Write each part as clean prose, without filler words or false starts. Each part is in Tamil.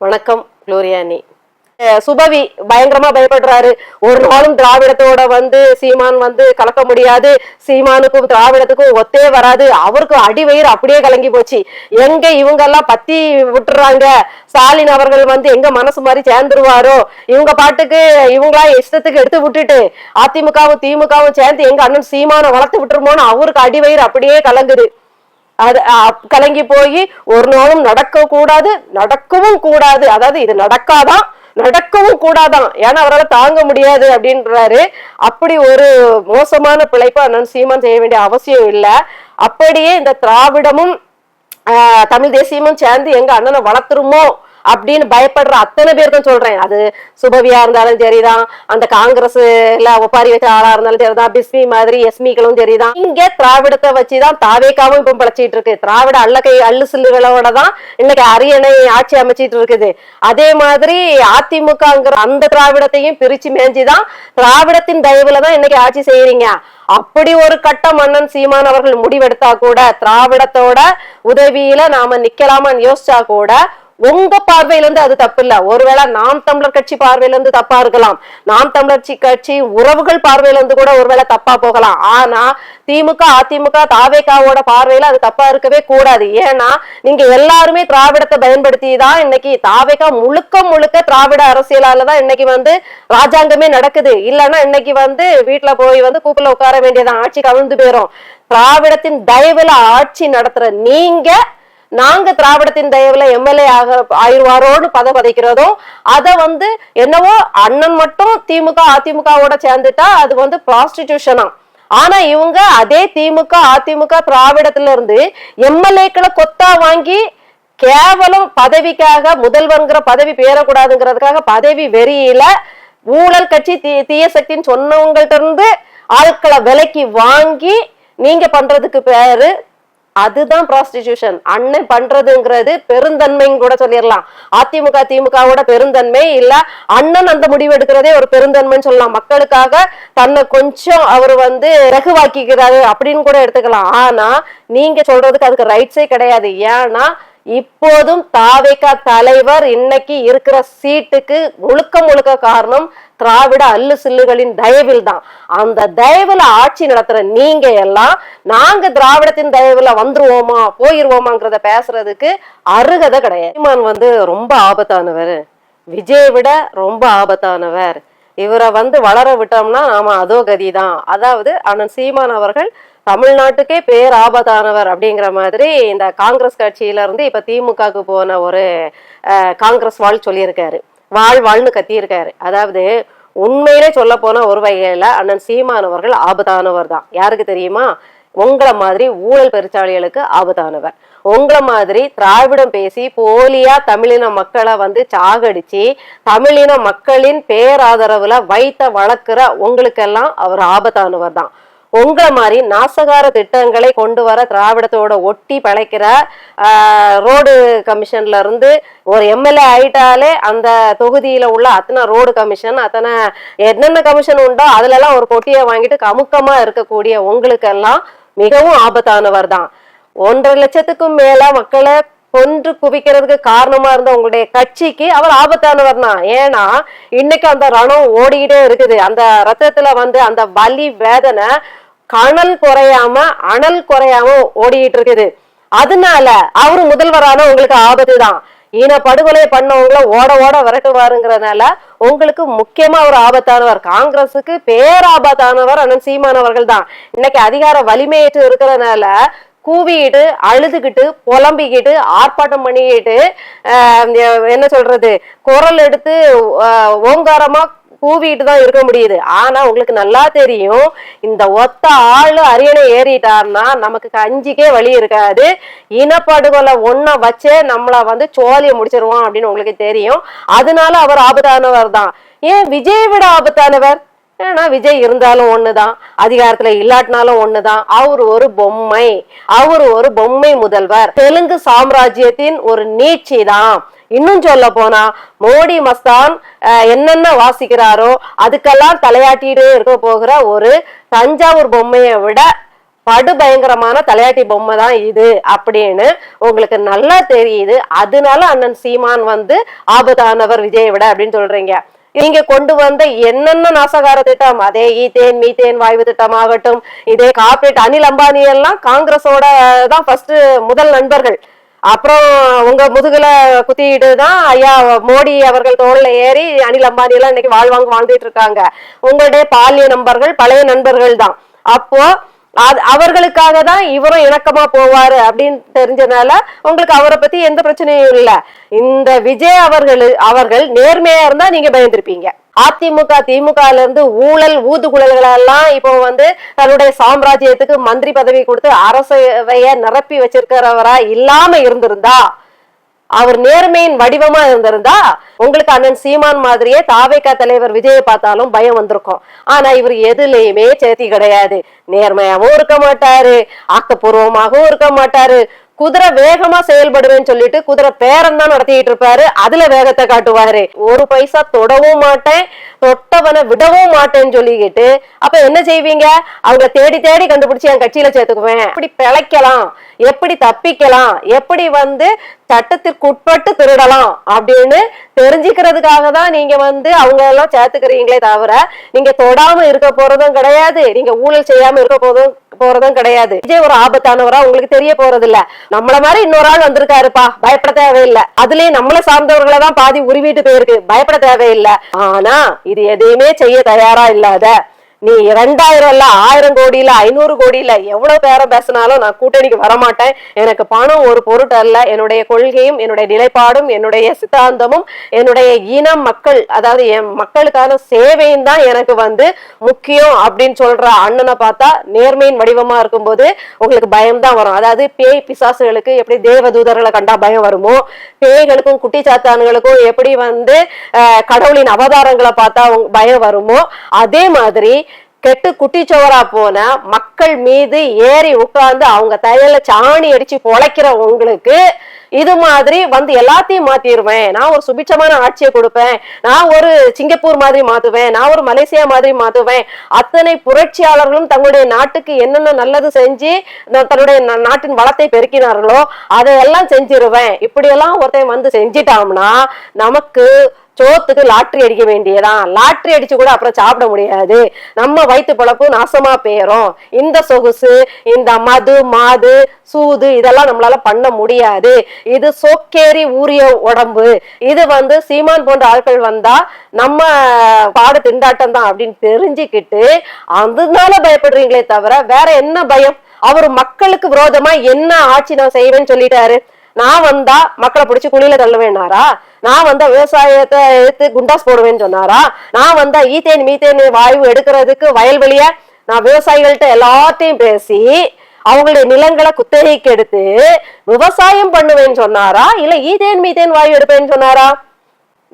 வணக்கம் குளோரியானி. சுபவி பயங்கரமா பயப்படுறாரு. ஒரு நாளும் திராவிடத்தோட சீமான் கலக்க முடியாது, சீமானுக்கும் திராவிடத்துக்கும் ஒத்தே வராது. அவருக்கு அடிவயிறு அப்படியே கலங்கி போச்சு. எங்க இவங்க எல்லாம் பத்தி விட்டுறாங்க, ஸ்டாலின் அவர்கள் எங்க மனசு மாதிரி சேர்ந்துருவாரோ, இவங்க பாட்டுக்கு இவங்களா இஷ்டத்துக்கு எடுத்து விட்டுட்டு அதிமுகவும் திமுகவும் சேர்ந்து எங்க அண்ணன் சீமானை வளர்த்து விட்டுருமோன்னு அவருக்கு அடிவயிறு அப்படியே கலங்குது. அது கலங்கி போய் ஒரு நாளும் நடக்க கூடாது, நடக்கவும் கூடாது. அதாவது இது நடக்காதான், நடக்கவும் கூடாதான், ஏன்னா அவரால் தாங்க முடியாது அப்படின்றாரு. அப்படி ஒரு மோசமான பிழைப்பு அண்ணன் சீமான் செய்ய வேண்டிய அவசியம் இல்லை. அப்படியே இந்த திராவிடமும் தமிழ் தேசியமும் சேர்ந்து எங்க அண்ணனை வளர்த்துருமோ அப்படின்னு பயப்படுற அத்தனை பேருக்கும் சொல்றேன். அது சுபவியா இருந்தாலும் சரிதான், அந்த காங்கிரஸ்ல ஒப்பாரி வச்ச ஆளா இருந்தாலும் சரிதான், பிஸ்மி மாதிரி எஸ்மிகளும் சரிதான். இங்க திராவிடத்தை வச்சுதான் தாவேக்காவும் இப்ப பழச்சிட்டு இருக்கு. திராவிட அள்ளு சில்லுகளோட தான் இன்னைக்கு அரியணை ஆட்சி அமைச்சிட்டு இருக்குது. அதே மாதிரி அதிமுகங்கிற அந்த திராவிடத்தையும் பிரிச்சு மேஞ்சிதான் திராவிடத்தின் தயவுலதான் இன்னைக்கு ஆட்சி செய்யறீங்க. அப்படி ஒரு கட்டம் மன்னன் சீமான் அவர்கள் முடிவெடுத்தா கூட, திராவிடத்தோட உதவியில நாம நிக்கலாமான்னு யோசிச்சா கூட உங்க பார்வையில இருந்து அது தப்பு இல்ல. ஒருவேளை நாம் தமிழர் கட்சி பார்வையில இருந்து தப்பா இருக்கலாம், நாம் தமிழர் கட்சி உறவுகள் பார்வையில இருந்து கூட ஒருவேளை தப்பா போகலாம். ஆனா திமுக அதிமுக தாவேகாவோட பார்வையில அது தப்பா இருக்கவே கூடாது. ஏன்னா நீங்க எல்லாருமே திராவிடத்தை பயன்படுத்தி தான் இன்னைக்கு தாவேகா முழுக்க முழுக்க திராவிட அரசியலாலதான் இன்னைக்கு ராஜாங்கமே நடக்குது. இல்லைன்னா இன்னைக்கு வீட்டுல போய் கூப்பில உட்கார வேண்டியதான், ஆட்சி கவிழ்ந்து போயிரும். திராவிடத்தின் தயவுல ஆட்சி நடத்துற நீங்க நாங்க திராவிடத்தின் தயவுல எம்எல்ஏ ஆயிடுவாரோன்னு பதைக்கிறதும், அத என்னவோ அண்ணன் மட்டும் திமுக அதிமுகவோட சேர்ந்துட்டா அது ப்ராஸ்டிடியூஷனா. ஆனா இவங்க அதே திமுக அதிமுக திராவிடத்துல இருந்து எம்எல்ஏக்களை கொத்தா வாங்கி கேவலம் பதவிக்காக, முதல்வர்ங்கிற பதவி பேரக்கூடாதுங்கிறதுக்காக பதவி வெறியில ஊழல் கட்சி தீய சக்தின்னு சொன்னவங்கள்ட்ட இருந்து ஆட்களை விலைக்கு வாங்கி நீங்க பண்றதுக்கு பேரு அதுதான் ப்ராஸ்டிடியூஷன். அண்ணன் பண்றதுங்கிறது பெருந்தன்மைன்னு கூட சொல்லிடலாம். அதிமுக திமுகவோட பெருந்தன்மை இல்ல, அண்ணன் அந்த முடிவு எடுக்கிறதே ஒரு பெருந்தன்மைன்னு சொல்லலாம். மக்களுக்காக தன்னை கொஞ்சம் அவர் ரகுவாக்கிக்கிறாரு அப்படின்னு கூட எடுத்துக்கலாம். ஆனா நீங்க சொல்றதுக்கு அதுக்கு ரைட்ஸே கிடையாது. ஏன்னா இப்போதும் தாவேகா தலைவர் இன்னைக்கு இருக்கிற சீட்டுக்கு முழுக்க முழுக்க காரணம் திராவிட அல்லு சில்லுகளின் தயவில் தான். அந்த தயவுல ஆட்சி நடத்துற நீங்க எல்லாம் நாங்க திராவிடத்தின் தயவுல வந்துருவோமா போயிருவோமாங்கிறத பேசுறதுக்கு அருகதை கிடையாது. சீமான் ரொம்ப ஆபத்தானவர், விஜய் விட ரொம்ப ஆபத்தானவர். இவரை வளர விட்டோம்னா நாம அதோ கதிதான். அதாவது அண்ணன் சீமான் அவர்கள் தமிழ்நாட்டுக்கே பேர் ஆபத்தானவர் அப்படிங்கிற மாதிரி இந்த காங்கிரஸ் கட்சியில இருந்து இப்ப திமுகவுக்கு போன ஒரு காங்கிரஸ் வாழ் சொல்லியிருக்காரு, வாழ்னு கத்தியிருக்காரு. அதாவது உண்மையிலே சொல்ல போன ஒரு வகையில அண்ணன் சீமான் அவர்கள் ஆபத்தானவர் தான். யாருக்கு தெரியுமா? உங்களை மாதிரி ஊழல் பெருச்சாளிகளுக்கு ஆபத்தானவர். உங்களை மாதிரி திராவிடம் பேசி போலியா தமிழின மக்களை சாகடிச்சு தமிழின மக்களின் பேராதரவுல வைத்த வளர்க்கிற உங்களுக்கெல்லாம் அவர் ஆபத்தானவர் தான். உங்களை மாதிரி நாசகார திட்டங்களை கொண்டு வர திராவிடத்தோட ஒட்டி பழைக்கிற ரோடு கமிஷன்ல இருந்து ஒரு எம்எல்ஏ ஆயிட்டாலே அந்த தொகுதியில உள்ள அத்தனை ரோடு கமிஷன், அத்தனை என்னென்ன கமிஷன் உண்டோ அதுல எல்லாம் ஒரு பொட்டியை வாங்கிட்டு கமுக்கமா இருக்கக்கூடிய உங்களுக்கெல்லாம் மிகவும் ஆபத்தானவர் தான். 1.5 லட்சத்துக்கும் மேல மக்களை கொன்று குவிக்கிறதுக்கு காரணமா இருந்த உங்களுடைய கட்சிக்கு அவர் ஆபத்தானவர் தான். ஏன்னா இன்னைக்கு அந்த ரணம் ஓடிக்கிட்டே இருக்குது. அந்த ரத்தத்துல அந்த வலி வேதனை கணல் குறையாம அனல் குறையாம ஓடிக்கிட்டு இருக்குது. அதனால அவரு முதல்வரான உங்களுக்கு ஆபத்து தான். இன படுகொலை பண்ணவங்கள ஓட ஓட விரட்டுவாருங்கிறதுனால உங்களுக்கு முக்கியமா ஒரு ஆபத்தானவர், காங்கிரஸுக்கு பேராபத்தானவர் அண்ணன் சீமான் அவர்கள் தான். இன்னைக்கு அதிகார வலிமையேற்று இருக்கிறதுனால கூவிக்கிட்டு அழுதுகிட்டு புலம்பிக்கிட்டு ஆர்ப்பாட்டம் பண்ணிக்கிட்டு என்ன சொல்றது குரல் எடுத்து ஓங்காரமா கூவிட்டு தான் இருக்க முடியுது. ஆனா உங்களுக்கு நல்லா தெரியும், இந்த ஒத்த ஆளு அரியணை ஏறிட்டாருன்னா நமக்கு கஞ்சிக்கே வழி இருக்காது. இனப்படுகொலை ஒன்ன வச்சே நம்மள சோழிய முடிச்சிருவோம் அப்படின்னு உங்களுக்கு தெரியும். அதனால அவர் ஆபத்தானவர் தான். ஏன் விஜய் விட ஆபத்தானவர்? ஏன்னா விஜய் இருந்தாலும் ஒண்ணுதான், அதிகாரத்துல இல்லாட்டினாலும் ஒண்ணுதான். அவரு ஒரு பொம்மை, அவரு ஒரு பொம்மை முதல்வர், தெலுங்கு சாம்ராஜ்யத்தின் ஒரு நீட்சி தான். இன்னும் சொல்ல போனா மோடி மஸ்தான் என்னென்ன வாசிக்கிறாரோ அதுக்கெல்லாம் தலையாட்டிட்டு இருக்க போகிற ஒரு தஞ்சாவூர் பொம்மையை விட படு பயங்கரமான தலையாட்டி பொம்மை தான் இது அப்படின்னு உங்களுக்கு நல்லா தெரியுது. அதனால அண்ணன் சீமான் வந்து ஆபத்தானவர் விஜயை விட அப்படின்னு சொல்றீங்க. நீங்க கொண்டு வந்த என்னென்ன நாசகார திட்டம், அதே ஈத்தேன் மீத்தேன் வாயு திட்டம் ஆகட்டும், இதே கார்பரேட் அனில் அம்பானி எல்லாம் காங்கிரஸோட தான் ஃபர்ஸ்ட் முதல் நண்பர்கள். அப்புறம் உங்க முதுகுல குத்திட்டு தான் ஐயா மோடி அவர்கள் தோல்ல ஏறி அனில் அம்பானி எல்லாம் இன்னைக்கு வாழ்ந்துட்டு இருக்காங்க. உங்களுடைய பாலிய நண்பர்கள், பழைய நண்பர்கள் தான். அப்போ அவர்களுக்காக தான் இவரும் இணக்கமா போவாரு அப்படின்னு தெரிஞ்சதுனால உங்களுக்கு அவரை பத்தி எந்த பிரச்சனையும் இல்ல. இந்த விஜய் அவர்கள் நேர்மையா இருந்தா நீங்க பயந்துருப்பீங்க. அதிமுக திமுகல இருந்து ஊழல் ஊதுகுழல்கள் எல்லாம் இப்போ வந்து தன்னுடைய சாம்ராஜ்யத்துக்கு மந்திரி பதவி கொடுத்து அரசவைய நிரப்பி வச்சிருக்கிறவரா இல்லாம இருந்திருந்தா, அவர் நேர்மையின் வடிவமா இருந்திருந்தா உங்களுக்கு அண்ணன் சீமான் மாதிரியே தாவேகா தலைவர் விஜயை பார்த்தாலும் பயம் வந்திருக்கும். ஆனா இவர் எதுலயுமே சேர்த்தி கிடையாது. நேர்மையாவும் இருக்க மாட்டாரு, ஆக்கப்பூர்வமாகவும் இருக்க மாட்டாரு. குதிரை வேகமா செயல்படுவேன்னு சொல்லிட்டு குதிரை பேரம் தான் நடத்திட்டு இருப்பாரு. அதுல வேகத்தை காட்டுவாரு. ஒரு பைசா தொடவும் மாட்டேன், தொட்டவனை விடவும் மாட்டேன்னு சொல்லிக்கிட்டு அப்ப என்ன செய்வீங்க? அவங்க தேடி தேடி கண்டுபிடிச்சு என் கட்சியில சேர்த்துக்குவேன், எப்படி பிழைக்கலாம், எப்படி தப்பிக்கலாம், எப்படி வந்து சட்டத்திற்கு உட்பட்டு திருடலாம் அப்படின்னு தெரிஞ்சுக்கிறதுக்காக தான் நீங்க வந்து அவங்க எல்லாம் சேர்த்துக்கிறீங்களே தவிர நீங்க தொடாம இருக்க போறதும் கிடையாது, நீங்க ஊழல் செய்யாம இருக்க போறதும் கிடையாது. விஜய் ஒரு ஆபத்தானவரா உங்களுக்கு தெரிய போறது இல்ல. நம்மள மாதிரி இன்னொரு ஆள் வந்திருக்காருப்பா, பயப்பட தேவையில்லை. அதுலயும் நம்மள சார்ந்தவர்களை தான் பாதி உருவிட்டு போயிருக்கு, பயப்பட தேவையில்லை. ஆனா இது எதையுமே செய்ய தயாரா இல்லாத நீ 2000 இல்ல 1000 கோடி இல்ல 500 கோடி இல்ல எவ்வளவு பேரம் பேசினாலும் நான் கூட்டணிக்கு வரமாட்டேன், எனக்கு பணம் ஒரு பொருட்டு அல்ல, என்னுடைய கொள்கையும் என்னுடைய நிலைப்பாடும் என்னுடைய சித்தாந்தமும் என்னுடைய இனம் மக்கள் அதாவது என் மக்களுக்கான சேவையும் தான் எனக்கு வந்து முக்கியம் அப்படின்னு சொல்ற அண்ணனை பார்த்தா நேர்மையின் வடிவமா இருக்கும்போது உங்களுக்கு பயம்தான் வரும். அதாவது பேய் பிசாசுகளுக்கு எப்படி தேவதூதர்களை கண்டா பயம் வருமோ, பேய்களுக்கும் குட்டி சாத்தான்களுக்கும் எப்படி வந்து கடவுளின் அவதாரங்களை பார்த்தா பயம் வருமோ, அதே மாதிரி கெட்டு குட்டிச்சோரா போன மக்கள் மீது ஏறி உட்கார்ந்து அவங்க தையல சாணி அடிச்சு பொழைக்கிற உங்களுக்கு இது மாதிரி வந்து எல்லாத்தையும் மாத்திடுவேன், நான் ஒரு சுபிட்சமான ஆட்சியை கொடுப்பேன், நான் ஒரு சிங்கப்பூர் மாதிரி மாத்துவேன், நான் ஒரு மலேசியா மாதிரி மாத்துவேன், அத்தனை புரட்சியாளர்களும் தங்களுடைய நாட்டுக்கு என்னென்ன நல்லது செஞ்சு தன்னுடைய நாட்டின் வளத்தை பெருக்கினார்களோ அதையெல்லாம் செஞ்சிருவேன், இப்படியெல்லாம் ஒருத்தன் வந்து செஞ்சிட்டாம்னா நமக்கு சோத்துக்கு லாட்டரி அடிக்க வேண்டியதான். லாட்டரி அடிச்சு கூட அப்புறம் சாப்பிட முடியாது, நம்ம வயிற்று பழப்பு நாசமா போயிரும். இந்த சொகுசு, இந்த மது மாது சூது இதெல்லாம் நம்மளால பண்ண முடியாது. இது சோக்கேறி ஊறிய உடம்பு. இது வந்து சீமான் போன்ற ஆட்கள் வந்தா நம்ம பாடு திண்டாட்டம் தான் அப்படின்னு தெரிஞ்சுக்கிட்டு அதனால பயப்படுறீங்களே தவிர வேற என்ன பயம்? அவரு மக்களுக்கு விரோதமா என்ன ஆட்சி நான் செய்வேன்னு சொல்லிட்டாரு. நான் வந்தா மக்களை பிடிச்சி குழியில தள்ளுவேனாரா? நான் வந்தா விவசாயத்தை எடுத்து குண்டாஸ் போடுவேன்னு சொன்னாரா? நான் வந்தா ஈத்தேன் மீத்தேன் வாயு எடுக்கிறதுக்கு வயல்வெளிய நான் விவசாயிகள்கிட்ட எல்லாத்தையும் பேசி அவங்களுடைய நிலங்களை குத்தகைக்கு எடுத்து விவசாயம் பண்ணுவேன்னு சொன்னாரா? இல்ல ஈத்தேன் மீத்தேன் வாயு எடுப்பேன்னு சொன்னாரா?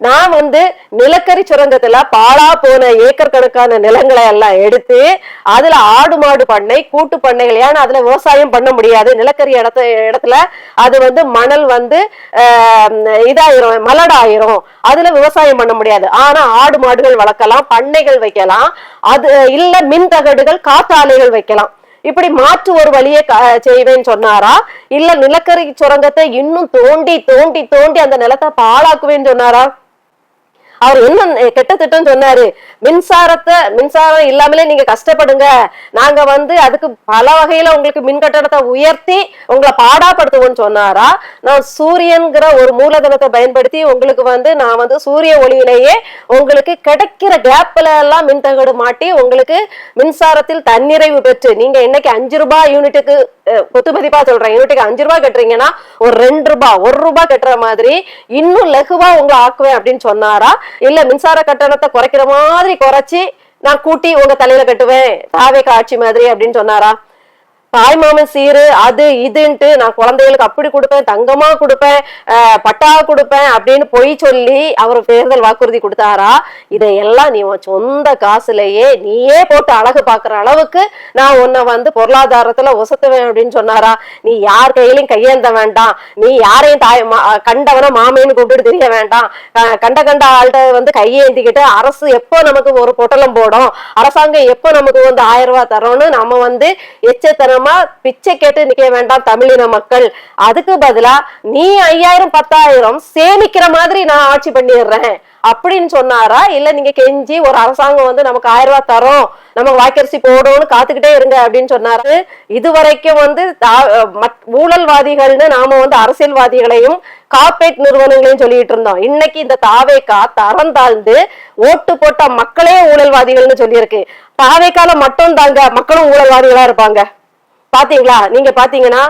நான் வந்து நிலக்கரி சுரங்கத்துல பாழா போன ஏக்கர் கணக்கான நிலங்களை எல்லாம் எடுத்து அதுல ஆடு மாடு பண்ணை கூட்டு பண்ணைகள், ஏன்னா அதுல விவசாயம் பண்ண முடியாது. நிலக்கரி இடத்துல அது வந்து மணல் வந்து இதாயிரும், மலடாயிரும், அதுல விவசாயம் பண்ண முடியாது. ஆனா ஆடு மாடுகள் வளர்க்கலாம், பண்ணைகள் வைக்கலாம், அது இல்ல மின் தகடுகள் காற்றாலைகள் வைக்கலாம். இப்படி மாற்று ஒரு வழியை செய்வேன்னு சொன்னாரா? இல்ல நிலக்கரி சுரங்கத்தை இன்னும் தோண்டி தோண்டி தோண்டி அந்த நிலத்தை பாழாக்குவேன்னு சொன்னாரா? அவர் என்ன கெட்ட திட்டம் சொன்னாரு? மின்சாரம் இல்லாமலே நீங்க கஷ்டப்படுங்க, நாங்க வந்து அதுக்கு பல வகையில உங்களுக்கு மின் கட்டணத்தை உயர்த்தி உங்களை பாடாப்படுத்துவோம்னு சொன்னாரா? நான் சூரியன்கிற ஒரு மூலதனத்தை பயன்படுத்தி உங்களுக்கு வந்து நான் வந்து சூரிய ஒளியிலேயே உங்களுக்கு கிடைக்கிற கேப்ல எல்லாம் மின்தகடு மாட்டி உங்களுக்கு மின்சாரத்தில் தன்னிறைவு பெற்று நீங்க இன்னைக்கு 5 ரூபாய் யூனிட்டுக்கு கொத்து மதிப்பா சொல்றேன், யூனிட்டுக்கு 5 ரூபாய் கட்டுறீங்கன்னா ஒரு 2 ரூபாய் 1 ரூபாய் கட்டுற மாதிரி இன்னும் லகுவா உங்களை ஆக்குவேன் அப்படின்னு சொன்னாரா? இல்ல மின்சார கட்டணத்தை குறைக்கிற மாதிரி குறைச்சி நான் கூட்டி உங்க தலையில கட்டுவேன் தாவேகா ஆட்சி மாதிரி அப்படின்னு சொன்னாரா? தாய்மாமன் சீரு அது இதுன்ட்டு நான் குழந்தைகளுக்கு அப்படி கொடுப்பேன், தங்கமா கொடுப்பேன், பட்டா கொடுப்பேன் அப்படின்னு பொய் சொல்லி அவர் தேர்தல் வாக்குறுதி கொடுத்தாரா? இதையெல்லாம் நீ சொந்த காசுலயே நீயே போட்டு அழகு பாக்குற அளவுக்கு நான் உன்னை வந்து பொருளாதாரத்துல உசத்துவேன் அப்படின்னு சொன்னாரா? நீ யார் கையிலையும் கையேந்த வேண்டாம், நீ யாரையும் கண்டவன மாமேன்னு கூப்பிட்டு தெரிய வேண்டாம், கண்ட ஆள்கிட்ட வந்து கையேந்திக்கிட்டு அரசு எப்போ நமக்கு ஒரு பொட்டலம் போடும், அரசாங்கம் எப்போ நமக்கு வந்து 1000 ரூபாய் தரோம்னு நம்ம வந்து எச்சத்தனம் சாதாரணமா பிச்சை கேட்டு நிக்க வேண்டாம் தமிழின மக்கள். அதுக்கு பதிலா நீ 5000 10,000 சேமிக்கிற மாதிரி நான் ஆட்சி பண்ணிடுறேன் அப்படின்னு சொன்னாரா? இல்ல நீங்க கெஞ்சி ஒரு அரசாங்கம் வந்து நமக்கு 1000 ரூபாய் தரோம், நம்ம வாய்க்கரிசி போடணும்னு காத்துக்கிட்டே இருங்க அப்படின்னு சொன்னாரு. இதுவரைக்கும் வந்து ஊழல்வாதிகள்னு நாம வந்து அரசியல்வாதிகளையும் கார்பரேட் நிறுவனங்களையும் சொல்லிட்டு இருந்தோம். இன்னைக்கு இந்த தாவேகா தரம் தாழ்ந்து ஓட்டு போட்ட மக்களே ஊழல்வாதிகள்னு சொல்லியிருக்கு. தாவேகால மட்டும் தாங்க மக்களும் ஊழல்வாதிகளா இருப்பாங்க. பாத்தீங்களா? நீங்க பாத்தீங்கன்னா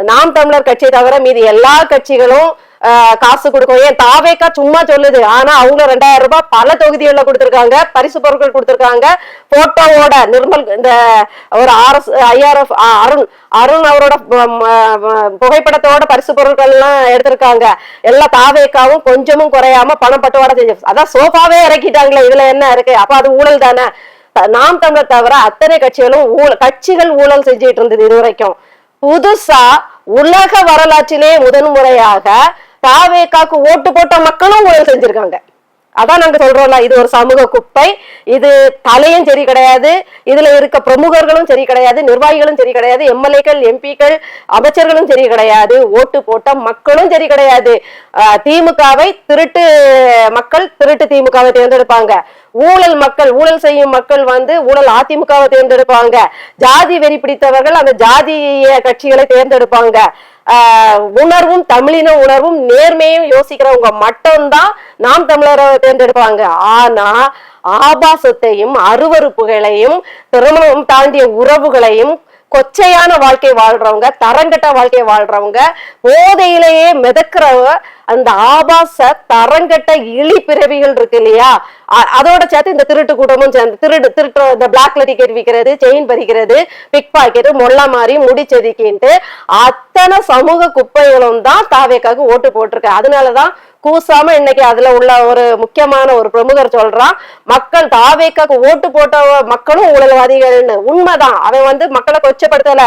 நாம் தமிழர் கட்சியை தவிர மீதி எல்லா கட்சிகளும் காசு கொடுக்கும். ஏன் தாவேகா சும்மா சொல்லுது, ஆனா அவங்க 2000 ரூபாய் பல தொகுதிகளில் கொடுத்திருக்காங்க, பரிசு பொருட்கள் கொடுத்திருக்காங்க. போட்டோவோட நிர்மல் இந்த ஒரு IRF அருண் அவரோட புகைப்படத்தோட பரிசு பொருட்கள் எல்லாம் எடுத்திருக்காங்க. எல்லா தாவேகாவும் கொஞ்சமும் குறையாம பணம் பட்டுவாட செஞ்சு, அதான் சோஃபாவே இறக்கிட்டாங்களே, இதுல என்ன இருக்கு? அப்ப அது ஊழல் தானே. நாம் தமிழர் தவிர அத்தனை கட்சிகள் ஊழல் செஞ்சுட்டு இருந்தது இதுவரைக்கும். புதுசா உலக வரலாற்றிலே முதன்முறையாக தாவேகாக்கு ஓட்டு போட்ட மக்களும் ஊழல் செஞ்சிருக்காங்க. அதான் நாங்க சொல்றோம்ல, இது ஒரு சமூக குப்பை. இது தலையும் சரி கிடையாது, இதுல இருக்க பிரமுகர்களும் சரி கிடையாது, நிர்வாகிகளும் சரி கிடையாது, எம்எல்ஏக்கள் எம்பிக்கள் அமைச்சர்களும் சரி கிடையாது, ஓட்டு போட்ட மக்களும் சரி கிடையாது. திமுகவை திருட்டு மக்கள் திருட்டு திமுகவை தேர்ந்தெடுப்பாங்க. ஊழல் செய்யும் மக்கள் வந்து ஊழல் அதிமுகவை தேர்ந்தெடுப்பாங்க. ஜாதி வெறி பிடித்தவர்கள் அந்த ஜாதிய கட்சிகளை தேர்ந்தெடுப்பாங்க. உணர்வும் தமிழின உணர்வும் நேர்மையும் யோசிக்கிறவங்க மட்டும்தான் நாம் தமிழரை தேர்ந்தெடுப்பாங்க. ஆனா ஆபாசத்தையும் அருவறுப்புகளையும் திருமணம் தாண்டிய உறவுகளையும் கொச்சையான வாழ்க்கை வாழ்றவங்க, தரங்கட்ட வாழ்க்கை வாழ்றவங்க, போதையிலேயே மிதக்கிறவங்க, அந்த ஆபாச தரங்கட்ட இழி பிறவிகள் இருக்கு இல்லையா, அதோட சேர்த்து இந்த திருட்டு கூட்டமும் சேர்ந்து இந்த பிளாக்ல டிக்கெட் விற்கிறது, செயின் பறிக்கிறது, பிக் பாக்கெட், மொல்ல மாதிரி முடிச்சதுக்கின்ட்டு அத்தனை சமூக குப்பைகளும் தான் தாவேக்காக்கு ஓட்டு போட்டிருக்கு. அதனாலதான் கூசாம இன்னைக்கு அதுல உள்ள ஒரு முக்கியமான ஒரு பிரமுகர் சொல்றான், மக்கள் தாவேக்காக்கு ஓட்டு போட்ட மக்களும் ஊழல்வாதிகள்னு. உண்மைதான், அவன் வந்து மக்களை கொச்சப்படுத்தல,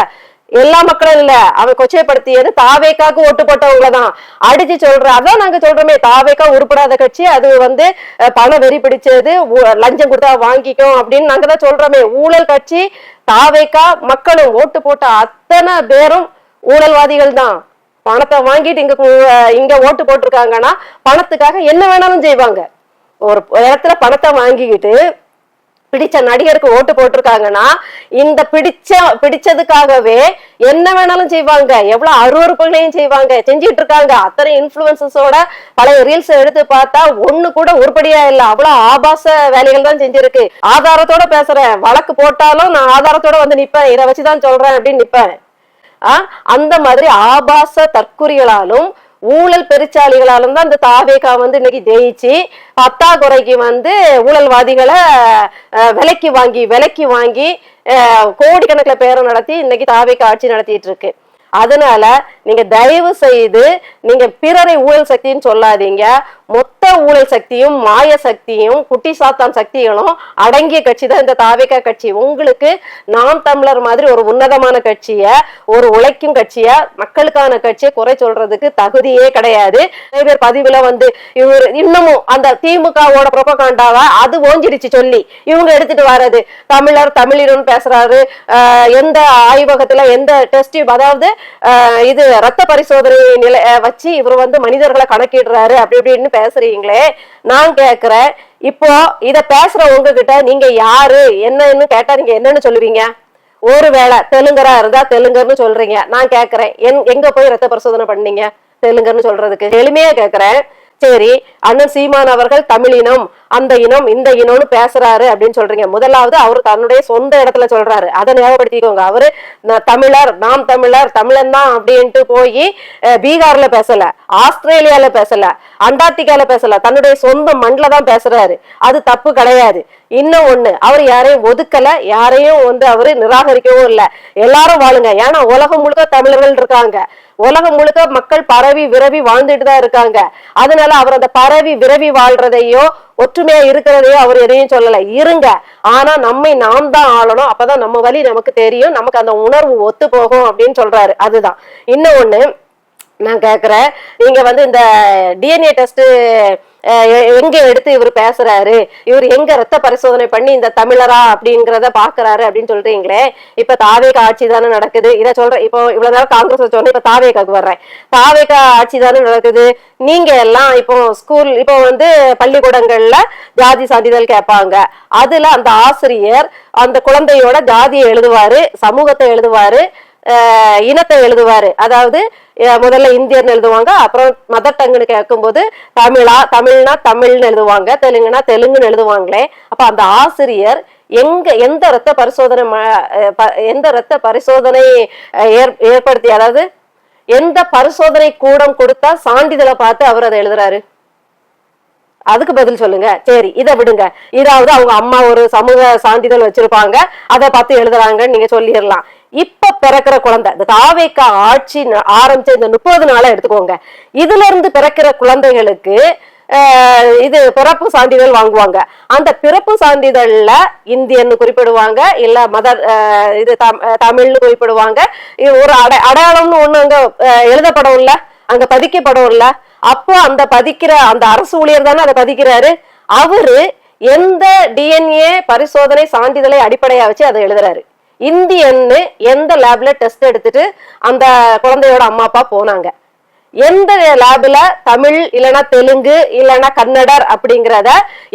எல்லா மக்களும் இல்ல, அவன் கொச்சைப்படுத்தியது தாவேக்காக்கு ஓட்டு போட்டவங்களதான் அடிச்சு சொல்ற. அதான் நாங்க சொல்றோமே, தாவேக்கா உருப்படாத கட்சி, அது வந்து பணம் வெறி பிடிச்சது, லஞ்சம் கொடுத்தா வாங்கிக்கும் அப்படின்னு நாங்க தான் சொல்றோமே. ஊழல் கட்சி தாவேக்கா, மக்களும் ஓட்டு போட்ட அத்தனை பேரும் ஊழல்வாதிகள் தான். பணத்தை வாங்கிட்டு இங்க ஓட்டு போட்டிருக்காங்கன்னா பணத்துக்காக என்ன வேணாலும் செய்வாங்க. ஒரு இடத்துல பணத்தை வாங்கிக்கிட்டு பிடிச்ச நடிகருக்கு ஓட்டு போட்டிருக்காங்கன்னா இந்த பிடிச்சதுக்காகவே என்ன வேணாலும் செய்வாங்க, எவ்வளவு அருவறுப்புகளையும் செய்வாங்க, செஞ்சிட்டு இருக்காங்க. அத்தனை இன்ஃபுளுசஸோட பழைய ரீல்ஸ் எடுத்து பார்த்தா ஒண்ணு கூட உருப்படியா இல்ல, அவ்வளவு ஆபாச வேலைகள் தான் செஞ்சிருக்கு. ஆதாரத்தோட பேசுறேன், வழக்கு போட்டாலும் நான் ஆதாரத்தோட வந்து நிப்பேன், இதை வச்சுதான் சொல்றேன் அப்படின்னு நிப்பேன். அந்த மாதிரி ஆபாச தற்குறிகளாலும் ஊழல் பெருச்சாளிகளாலும் தான் இந்த தாவேகா வந்து இன்னைக்கு ஜெயிச்சு பத்தாக்குறைக்கு வந்து ஊழல்வாதிகளை விலைக்கு வாங்கி கோடிக்கணக்கில் பேரம் நடத்தி இன்னைக்கு தாவேகா ஆட்சி நடத்திட்டு இருக்கு. அதனால நீங்க தயவு செய்து நீங்க பிறரை ஊழல் சக்தின்னு சொல்லாதீங்க. மொத்த ஊழல் சக்தியும் மாய சக்தியும் குட்டி சாத்தான் சக்திகளும் அடங்கிய கட்சி தான் இந்த தாவேகா கட்சி. உங்களுக்கு நாம் தமிழர் மாதிரி ஒரு உன்னதமான கட்சிய, ஒரு உழைக்கும் கட்சிய, மக்களுக்கான கட்சியை குறை சொல்றதுக்கு தகுதியே கிடையாது. நிறைய பேர் பதிவுல வந்து இவர் இன்னமும் அந்த திமுகவோட புரோபகாண்டாவா அது ஓஞ்சிடுச்சு சொல்லி இவங்க எடுத்துட்டு வர்றது, தமிழினம் பேசுறாரு, எந்த ஆய்வகத்துல எந்த டெஸ்ட், அதாவது இது ரத்த பரிசோதனை நிலை வச்சு இவர் வந்து மனிதர்களை கணக்கிடுறாரு அப்படி இப்படின்னு பேசுறீங்களே. நான் கேக்குறேன், இப்போ இத பேசுற உங்ககிட்ட நீங்க யாரு என்னன்னு கேட்டா நீங்க என்னன்னு சொல்லுவீங்க? ஒருவேளை தெலுங்கரா இருந்தா தெலுங்கர்னு சொல்றீங்க. நான் கேக்குறேன், எங்க போய் ரத்த பரிசோதனை பண்ணீங்க தெலுங்கர்னு சொல்றதுக்கு? எளிமையா கேக்குறேன். சரி, அண்ணன் சீமான் அவர்கள் தமிழினம், அந்த இனம், இந்த இனம்னு பேசுறாரு அப்படின்னு சொல்றீங்க. முதலாவது அவரு தன்னுடைய சொந்த இடத்துல சொல்றாரு, அதை ஞாபகப்படுத்திக்கோங்க. அவரு தமிழர், நாம் தமிழர், தமிழன் தான் அப்படின்ட்டு போய் பீகார்ல பேசல, ஆஸ்திரேலியால பேசல, அண்டார்டிகால பேசல, தன்னுடைய சொந்த மண்ணில தான் பேசுறாரு. அது தப்பு கிடையாது. இன்னும் ஒண்ணு, அவர் யாரையும் ஒதுக்கல, யாரையும் வந்து அவரு நிராகரிக்கவும் இல்லை. எல்லாரும் வாழுங்க. ஏன்னா உலகம் முழுக்க தமிழர்கள் இருக்காங்க, உலகம் முழுக்க மக்கள் பரவி விரவி வாழ்ந்துட்டு தான் இருக்காங்க. அதனால அவர் அந்த பரவி விரவி வாழ்றதையோ ஒற்றுமையா இருக்கிறதையோ அவர் எதையும் சொல்லல. இருங்க, ஆனா நாம் தான் ஆளணும், அப்பதான் நம்ம வழி நமக்கு தெரியும், நமக்கு அந்த உணர்வு ஒத்து போகும் அப்படின்னு சொல்றாரு. அதுதான். இன்னும் ஒண்ணு நான் கேக்குறேன், நீங்க வந்து இந்த டிஎன்ஏ டெஸ்ட் எங்க எடுத்து இவர் பேசுறாரு, இவர் எங்க ரத்த பரிசோதனை பண்ணி இந்த தமிழரா அப்படிங்கிறத பாக்குறாரு அப்படின்னு சொல்றீங்களே. இப்ப தாவேக ஆட்சி தானே நடக்குது. இதை சொல்றேன். இப்போ இவ்வளவு நேரம் காங்கிரஸ் சொன்னேன், இப்ப தாவேகாக்கு வர்றேன். தாவேகா ஆட்சி தானே நடக்குது. நீங்க எல்லாம் இப்போ ஸ்கூல் இப்போ வந்து பள்ளிக்கூடங்கள்ல ஜாதி சான்றிதழ் கேட்பாங்க. அதுல அந்த ஆசிரியர் அந்த குழந்தையோட ஜாதியை எழுதுவாரு, சமூகத்தை எழுதுவாரு, இனத்தை எழுதுவாரு. அதாவது முதல்ல இந்தியர்னு எழுதுவாங்க, அப்புறம் மதர் டங்குன்னு கேட்கும்போது தமிழ்னா தமிழ்னு எழுதுவாங்க, தெலுங்குனா தெலுங்குன்னு எழுதுவாங்களே. அப்ப அந்த ஆசிரியர் எந்த ரத்த பரிசோதனை ஏற்படுத்தி, அதாவது எந்த பரிசோதனை கூடம் கொடுத்தா சான்றிதழை பார்த்து அவர் அதை எழுதுறாரு? அதுக்கு பதில் சொல்லுங்க. சரி, இதை விடுங்க. இதாவது அவங்க அம்மா ஒரு சமூக சான்றிதழ் வச்சிருப்பாங்க, அதை பார்த்து எழுதுறாங்கன்னு நீங்க சொல்லிடலாம். இப்ப பிறக்கிற குழந்தை, இந்த தாவேக ஆட்சி ஆரம்பிச்ச இந்த 30 நாளா எடுத்துக்கோங்க. இதுல இருந்து பிறக்கிற குழந்தைகளுக்கு இது பிறப்பு சான்றிதழ் வாங்குவாங்க. அந்த பிறப்பு சான்றிதழ்ல இந்தியன்னு குறிப்பிடுவாங்க, இல்ல மதர் இது தமிழ்னு குறிப்பிடுவாங்க. ஒரு அடையாளம்னு ஒண்ணு அங்க எழுதப்படும் இல்ல, அங்க பதிக்கப்படும் இல்ல. அப்போ அந்த பதிக்கிற அந்த அரசு ஊழியர் தானே அதை பதிக்கிறாரு. அவரு எந்த டிஎன்ஏ பரிசோதனை சான்றிதழை அடிப்படையா வச்சு அதை எழுதுறாரு? இந்தியன்னு எந்த லேப்ல டெஸ்ட் எடுத்துட்டு அந்த குழந்தையோட அம்மா அப்பா போனாங்க? எந்த லேப்ல தமிழ் இல்லைன்னா தெலுங்கு இல்லைன்னா கன்னடர் அப்படிங்கிறத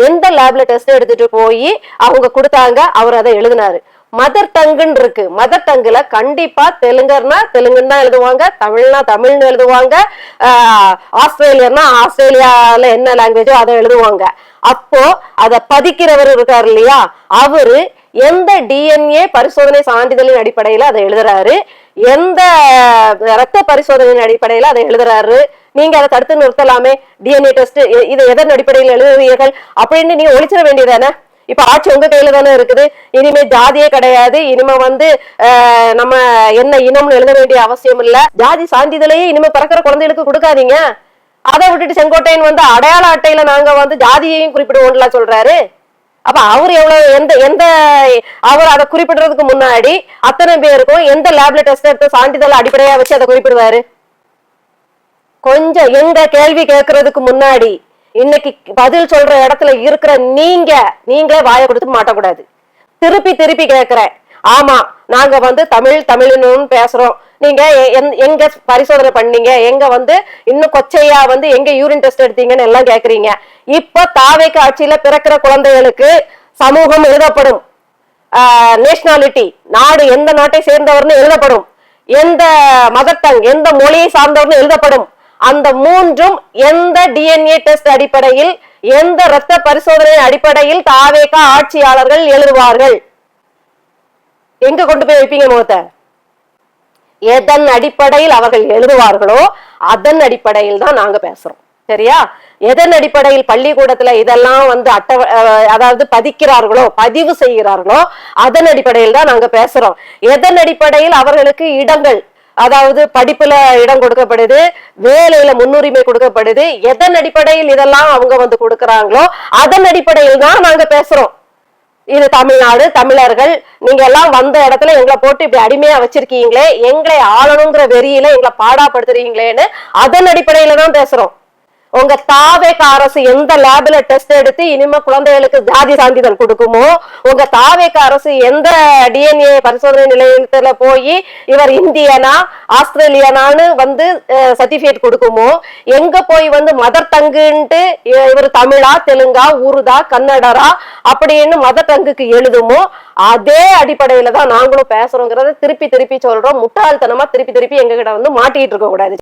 எந்த லேப்ல டெஸ்ட் எடுத்துட்டு போய் அவங்க கொடுத்தாங்க? அவர் அதை எழுதினாரு. மதர் டங்குன்னு இருக்கு. மதர் டங்குல கண்டிப்பா தெலுங்கர்னா தெலுங்குன்னு தான் எழுதுவாங்க, தமிழ்னா தமிழ்னு எழுதுவாங்க, ஆஸ்திரேலியர்னா ஆஸ்திரேலியால என்ன லாங்குவேஜோ அதை எழுதுவாங்க. அப்போ அதை பதிக்கிறவர் இருக்காரு இல்லையா, அவரு எந்த டிஎன்ஏ பரிசோதனை சான்றிதழின் அடிப்படையில அதை எழுதுறாரு, எந்த ரத்த பரிசோதனையின் அடிப்படையில அதை எழுதுறாரு? நீங்க அதை தடுத்து நிறுத்தலாமே. டிஎன்ஏ டெஸ்ட் இதை எதன் அடிப்படையில் எழுதுவீர்கள் அப்படின்னு நீங்க ஒழிச்சிட வேண்டியதானே. இப்ப ஆட்சி உங்க கையில தானே இருக்குது. இனிமே ஜாதியே கிடையாது. இனிமே வந்து நம்ம என்ன இனம்னு எழுத வேண்டிய அவசியம் இல்ல. ஜாதி சான்றிதழையே இனிமே பிறக்கிற குழந்தைகளுக்கு கொடுக்காதீங்க. அதை விட்டுட்டு செங்கோட்டையன் வந்து அடையாள அட்டையில நாங்க வந்து ஜாதியையும் குறிப்பிடுவோம்லாம் சொல்றாரு. அப்ப அவர் எவ்வளவு எந்த அவர் அதை குறிப்பிடுறதுக்கு முன்னாடி அத்தனை பேருக்கும் எந்த லேப்ல டெஸ்ட் எடுத்த சான்றிதழ் அடிப்படையா வச்சு அதை குறிப்பிடுவாரு? கொஞ்சம் எங்க கேள்வி கேட்கறதுக்கு முன்னாடி இன்னைக்கு பதில் சொல்ற இடத்துல இருக்கிற நீங்களே வாயை கொடுத்து மாட்டக்கூடாது. திருப்பி திருப்பி கேட்கிறேன். ஆமா, நாங்க வந்து தமிழ்னு பேசுறோம். நீங்க எங்க பரிசோதனை பண்ணீங்க, எங்க வந்து இன்னும் கொச்சையா வந்து எங்க யூரின் டெஸ்ட் எடுத்தீங்கன்னு எல்லாம் கேக்குறீங்க. இப்ப தாவேக ஆட்சியில பிறக்கிற குழந்தைகளுக்கு சமூகம் எழுதப்படும், நேஷனாலிட்டி நாடு எந்த நாட்டை சேர்ந்தவர்னு எழுதப்படும், எந்த மதர் டங் எந்த மொழியை சார்ந்தவர்னு எழுதப்படும். அந்த மூன்றும் எந்த டிஎன்ஏ டெஸ்ட் அடிப்படையில் எந்த இரத்த பரிசோதனை அடிப்படையில் தாவேக ஆட்சியாளர்கள் எழுதுவார்கள்? எங்க கொண்டு போய் வைப்பீங்க முகத்தை? எதன் அடிப்படையில் அவர்கள் எழுதுவார்களோ அதன் அடிப்படையில் தான் நாங்க பேசுறோம். சரியா? எதன் அடிப்படையில் பள்ளிக்கூடத்துல இதெல்லாம் வந்து அதாவது பதிக்கிறார்களோ, பதிவு செய்கிறார்களோ அதன் அடிப்படையில் தான் நாங்க பேசுறோம். எதன் அடிப்படையில் அவர்களுக்கு இடங்கள், அதாவது படிப்புல இடம் கொடுக்கப்படுது, வேலையில முன்னுரிமை கொடுக்கப்படுது, எதன் அடிப்படையில் இதெல்லாம் அவங்க வந்து கொடுக்கறாங்களோ அதன் அடிப்படையில் தான் நாங்க பேசுறோம். இது தமிழ்நாடு, தமிழர்கள், நீங்க எல்லாம் வந்த இடத்துல எங்களை போட்டு இப்படி அடிமையா வச்சிருக்கீங்களே, எங்களை ஆளணுங்கிற வெறியில எங்களை பாடாப்படுத்துறீங்களேன்னு அதன் அடிப்படையில தான் பேசுறோம். உங்க தாவேக அரசு எந்த லேப்ல டெஸ்ட் எடுத்து இனிமே குழந்தைகளுக்கு ஜாதி சான்றிதழ் கொடுக்குமோ, உங்க தாவேக அரசு எந்த டிஎன்ஏ பரிசோதனை நிலையத்துல போய் இவர் இந்தியனா ஆஸ்திரேலியனான்னு வந்து சர்டிபிகேட் கொடுக்குமோ, எங்க போய் வந்து மதர் டங்குன்ட்டு இவர் தமிழா தெலுங்கா உருதா கன்னடரா அப்படின்னு மதர் டங்குக்கு எழுதுமோ, அதே அடிப்படையில தான் நாங்களும் பேசுறோங்கிறத திருப்பி திருப்பி சொல்றோம். முட்டாள்தனமா திருப்பி திருப்பி எங்க கிட்ட வந்து மாட்டிட்டு இருக்க கூடாது.